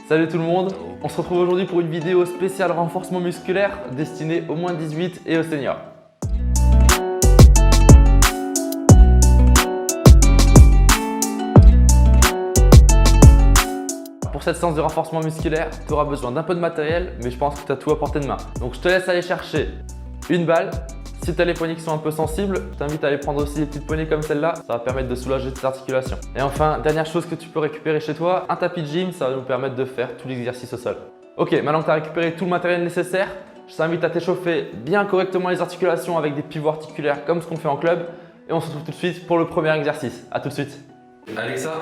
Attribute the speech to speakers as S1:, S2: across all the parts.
S1: Salut tout le monde, on se retrouve aujourd'hui pour une vidéo spéciale renforcement musculaire destinée aux moins de 18 et aux seniors. Pour cette séance de renforcement musculaire, tu auras besoin d'un peu de matériel, mais je pense que tu as tout à portée de main. Donc je te laisse aller chercher une balle. Si tu as les poignets qui sont un peu sensibles, je t'invite à aller prendre aussi des petites poignées comme celle-là. Ça va permettre de soulager tes articulations. Et enfin, dernière chose que tu peux récupérer chez toi, un tapis de gym, ça va nous permettre de faire tout l'exercice au sol. Ok, maintenant que tu as récupéré tout le matériel nécessaire, je t'invite à t'échauffer bien correctement les articulations avec des pivots articulaires comme ce qu'on fait en club. Et on se retrouve tout de suite pour le premier exercice. A tout de suite. Alexa,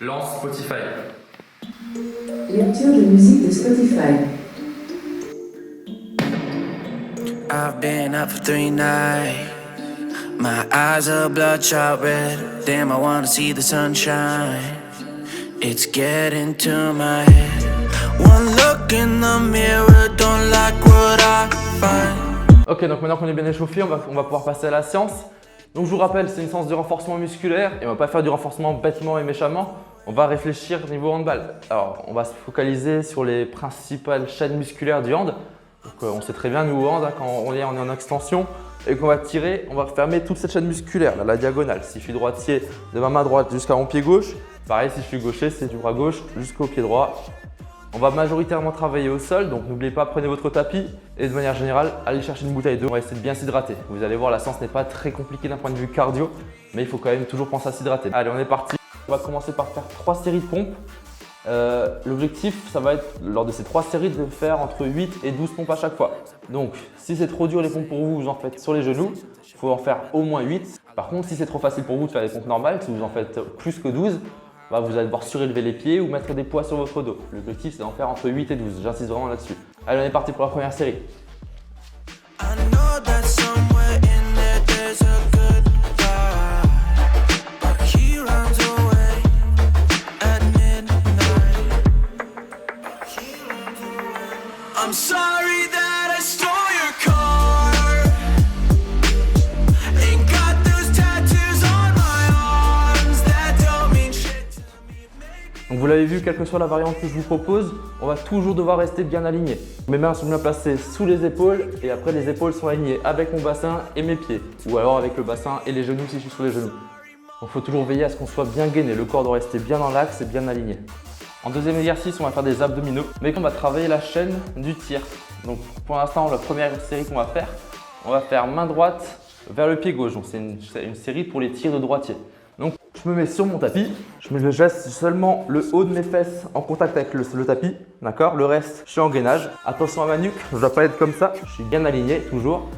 S1: lance Spotify.
S2: Lecture de musique de Spotify.
S3: I've been up for 3 nights. My eyes are bloodshot red. Damn, I wanna see the sunshine. It's getting to my head. One look in the mirror, don't like what I find.
S1: Ok, donc maintenant qu'on est bien échauffé, on va pouvoir passer à la séance. Donc je vous rappelle, c'est une séance de renforcement musculaire et on va pas faire du renforcement bêtement et méchamment. On va réfléchir niveau handball. Alors, on va se focaliser sur les principales chaînes musculaires du hand. Donc, on sait très bien, nous au hand, quand on est en extension et qu'on va tirer, on va fermer toute cette chaîne musculaire, là, la diagonale. Si je suis droitier, de ma main droite jusqu'à mon pied gauche. Pareil, si je suis gaucher, c'est du bras gauche jusqu'au pied droit. On va majoritairement travailler au sol, donc n'oubliez pas, prenez votre tapis et de manière générale, allez chercher une bouteille d'eau. On va essayer de bien s'hydrater. Vous allez voir, la séance n'est pas très compliquée d'un point de vue cardio, mais il faut quand même toujours penser à s'hydrater. Allez, on est parti. On va commencer par faire 3 séries de pompes. L'objectif, ça va être lors de ces 3 séries de faire entre 8 et 12 pompes à chaque fois. Donc, si c'est trop dur les pompes pour vous, vous en faites sur les genoux. Il faut en faire au moins 8. Par contre, si c'est trop facile pour vous de faire des pompes normales, si vous en faites plus que 12, vous allez devoir surélever les pieds ou mettre des poids sur votre dos. L'objectif, c'est d'en faire entre 8 et 12. J'insiste vraiment là-dessus. Allez, on est parti pour la première série.
S3: I know that somewhere in there there's a good guy, but he runs away at midnight. I'm sorry that I stole your car and got those tattoos on my arms that don't mean shit to me.
S1: Donc vous l'avez vu, quelle que soit la variante que je vous propose, on va toujours devoir rester bien aligné. Mes mains sont bien placées sous les épaules et après les épaules sont alignées avec mon bassin et mes pieds. Ou alors avec le bassin et les genoux si je suis sur les genoux. Donc il faut toujours veiller à ce qu'on soit bien gainé. Le corps doit rester bien dans l'axe et bien aligné. En deuxième exercice, on va faire des abdominaux, mais on va travailler la chaîne du tir. Donc pour l'instant, la première série qu'on va faire main droite vers le pied gauche. Donc c'est une série pour les tirs de droitier. Donc je me mets sur mon tapis, je laisse seulement le haut de mes fesses en contact avec le tapis, d'accord? Le reste, je suis en gainage. Attention à ma nuque, je ne dois pas être comme ça, je suis bien aligné toujours.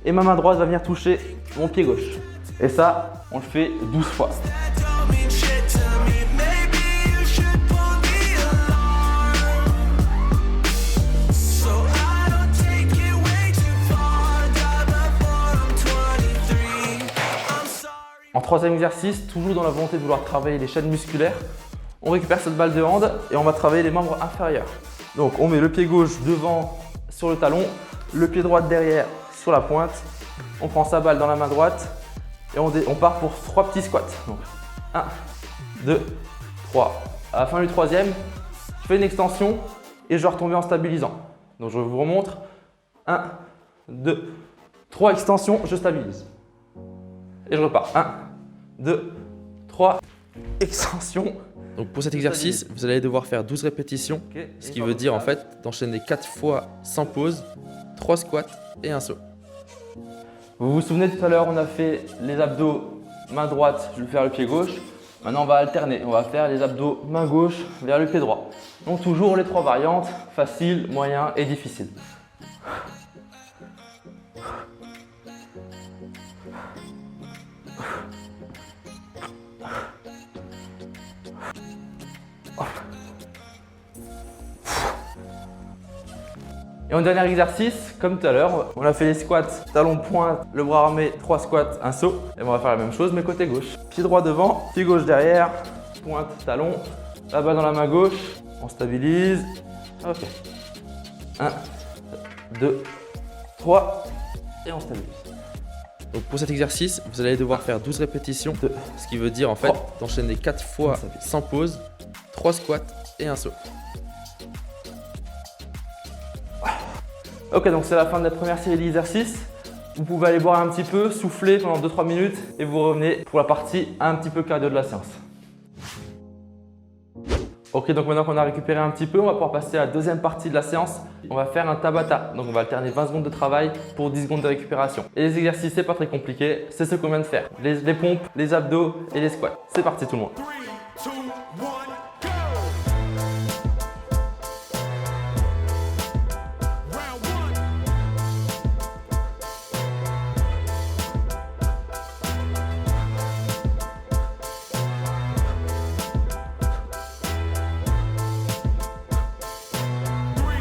S1: Et ma main droite va venir toucher mon pied gauche. Et ça, on le fait 12 fois.
S3: That don't mean shit to me. Maybe you should pull the alarm, so I don't take it way too far. Die before I'm 23. I'm sorry.
S1: En troisième exercice, toujours dans la volonté de vouloir travailler les chaînes musculaires, on récupère cette balle de hand et on va travailler les membres inférieurs. Donc on met le pied gauche devant sur le talon, le pied droit derrière sur la pointe. On prend sa balle dans la main droite et on part pour 3 petits squats. Donc 1, 2, 3. À la fin du troisième, je fais une extension et je vais retomber en stabilisant. Donc je vous remontre. 1, 2, 3 extensions, je stabilise. Et je repars. 1, 2, 3, extension.
S4: Donc pour cet exercice, vous allez devoir faire 12 répétitions, ce qui veut dire en fait d'enchaîner 4 fois sans pause, 3 squats et un saut.
S1: Vous vous souvenez tout à l'heure, on a fait les abdos main droite vers le pied gauche. Maintenant, on va alterner. On va faire les abdos main gauche vers le pied droit. Donc toujours les 3 variantes, facile, moyen et difficile. Et en dernier exercice, comme tout à l'heure, on a fait les squats, talon pointe, le bras armé, 3 squats, un saut. Et on va faire la même chose mais côté gauche. Pied droit devant, pied gauche derrière, pointe, talon, la balle dans la main gauche, on stabilise. Ok. 1, 2, 3 et on stabilise.
S4: Donc pour cet exercice, vous allez devoir faire 12 répétitions, ce qui veut dire en fait d'enchaîner 4 fois sans pause, 3 squats et un saut.
S1: Ok, donc c'est la fin de la première série d'exercices. Vous pouvez aller boire un petit peu, souffler pendant 2-3 minutes et vous revenez pour la partie un petit peu cardio de la séance. Ok, donc maintenant qu'on a récupéré un petit peu, on va pouvoir passer à la deuxième partie de la séance. On va faire un Tabata. Donc on va alterner 20 secondes de travail pour 10 secondes de récupération. Et les exercices, c'est pas très compliqué, c'est ce qu'on vient de faire. Les pompes, les abdos et les squats. C'est parti tout le monde.
S5: 3, 2, 1, go! Round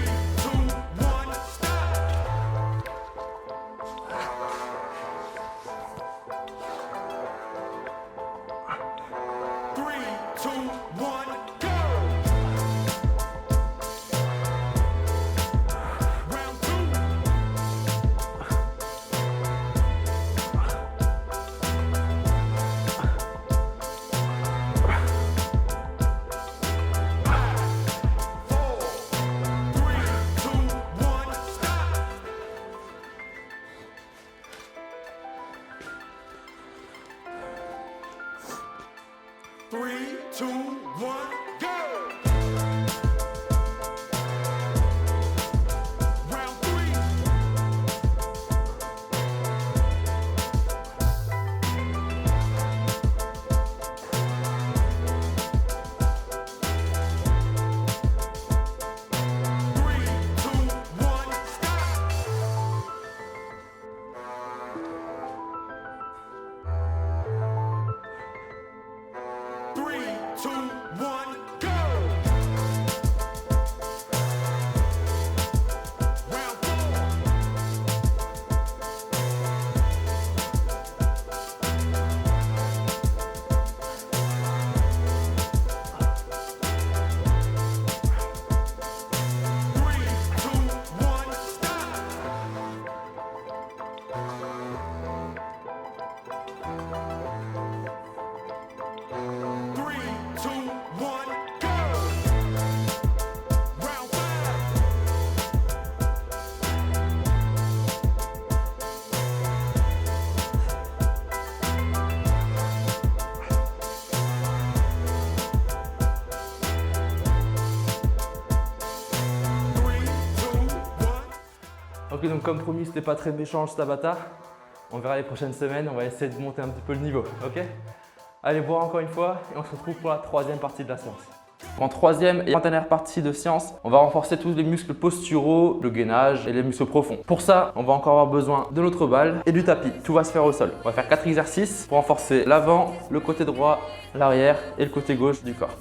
S5: 2, 1, go! Round 3, 2, 1, go! Round 3. 3, 2, 1, stop! 3, 2, 1, go! Round 3, 2, 1, stop! 3, 2, 1, go! Round 5.
S1: Ok, donc comme promis, c'était pas très méchant ce Tabata. On verra les prochaines semaines, on va essayer de monter un petit peu le niveau, ok? Allez boire encore une fois et on se retrouve pour la troisième partie de la séance. En troisième et dernière partie de séance, on va renforcer tous les muscles posturaux, le gainage et les muscles profonds. Pour ça, on va encore avoir besoin de notre balle et du tapis. Tout va se faire au sol. On va faire 4 exercices pour renforcer l'avant, le côté droit, l'arrière et le côté gauche du corps.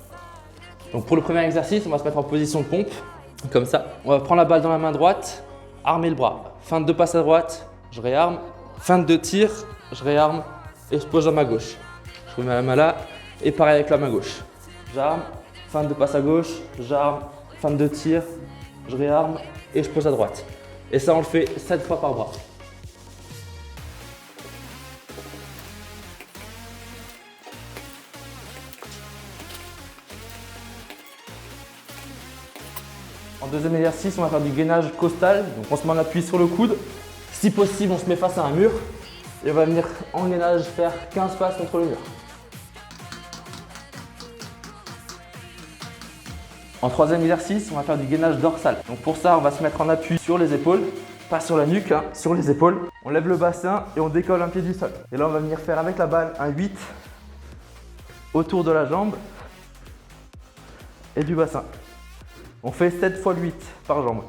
S1: Donc pour le premier exercice, on va se mettre en position de pompe, comme ça. On va prendre la balle dans la main droite, armer le bras. Feinte de passe à droite, je réarme. Feinte de tir, je réarme et je pose à ma gauche. Je remets la main là et pareil avec la main gauche. J'arme, feinte de passe à gauche, j'arme, feinte de tir, je réarme et je pose à droite. Et ça, on le fait 7 fois par bras. En deuxième exercice, on va faire du gainage costal. Donc on se met en appui sur le coude. Si possible, on se met face à un mur. Et on va venir en gainage faire 15 passes contre le mur. En troisième exercice, on va faire du gainage dorsal. Donc pour ça, on va se mettre en appui sur les épaules. Pas sur la nuque, hein, sur les épaules. On lève le bassin et on décolle un pied du sol. Et là, on va venir faire avec la balle un 8 autour de la jambe et du bassin. On fait 7 fois le 8 par jambe.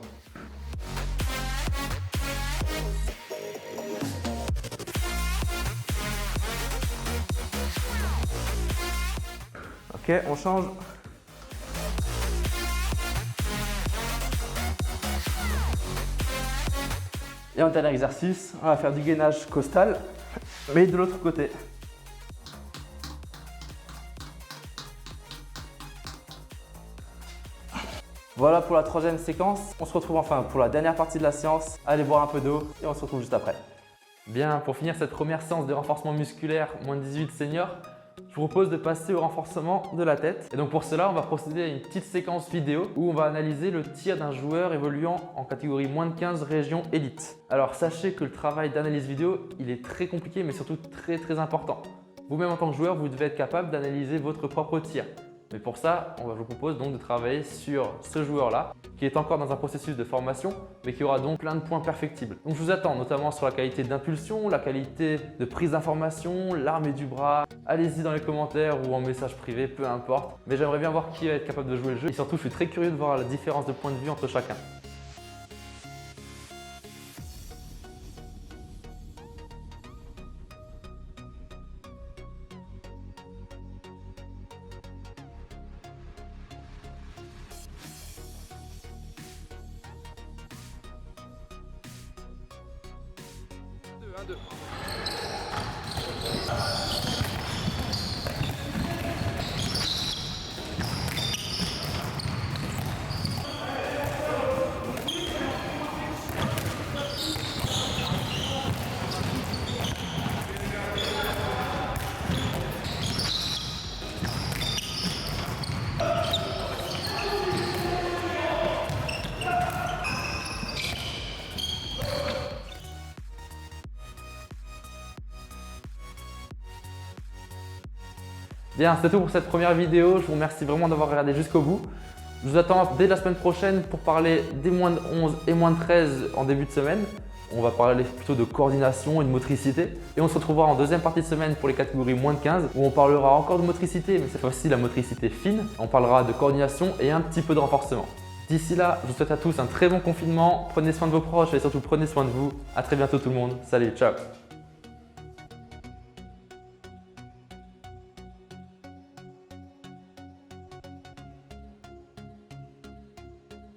S1: Ok, on change. Et en dernier exercice, on va faire du gainage costal, mais de l'autre côté. Voilà pour la troisième séquence. On se retrouve enfin pour la dernière partie de la séance. Allez boire un peu d'eau et on se retrouve juste après. Bien, pour finir cette première séance de renforcement musculaire moins de 18 seniors, je vous propose de passer au renforcement de la tête. Et donc pour cela, on va procéder à une petite séquence vidéo où on va analyser le tir d'un joueur évoluant en catégorie moins de 15 région élite. Alors sachez que le travail d'analyse vidéo, il est très compliqué mais surtout très important. Vous-même en tant que joueur, vous devez être capable d'analyser votre propre tir. Mais pour ça, je vous propose donc de travailler sur ce joueur-là, qui est encore dans un processus de formation, mais qui aura donc plein de points perfectibles. Donc je vous attends notamment sur la qualité d'impulsion, la qualité de prise d'information, l'armée du bras. Allez-y dans les commentaires ou en message privé, peu importe. Mais j'aimerais bien voir qui va être capable de jouer le jeu. Et surtout, je suis très curieux de voir la différence de point de vue entre chacun. Bien, c'est tout pour cette première vidéo. Je vous remercie vraiment d'avoir regardé jusqu'au bout. Je vous attends dès la semaine prochaine pour parler des moins de 11 et moins de 13 en début de semaine. On va parler plutôt de coordination et de motricité. Et on se retrouvera en deuxième partie de semaine pour les catégories moins de 15 où on parlera encore de motricité, mais cette fois-ci la motricité fine. On parlera de coordination et un petit peu de renforcement. D'ici là, je vous souhaite à tous un très bon confinement. Prenez soin de vos proches et surtout prenez soin de vous. À très bientôt tout le monde. Salut, ciao!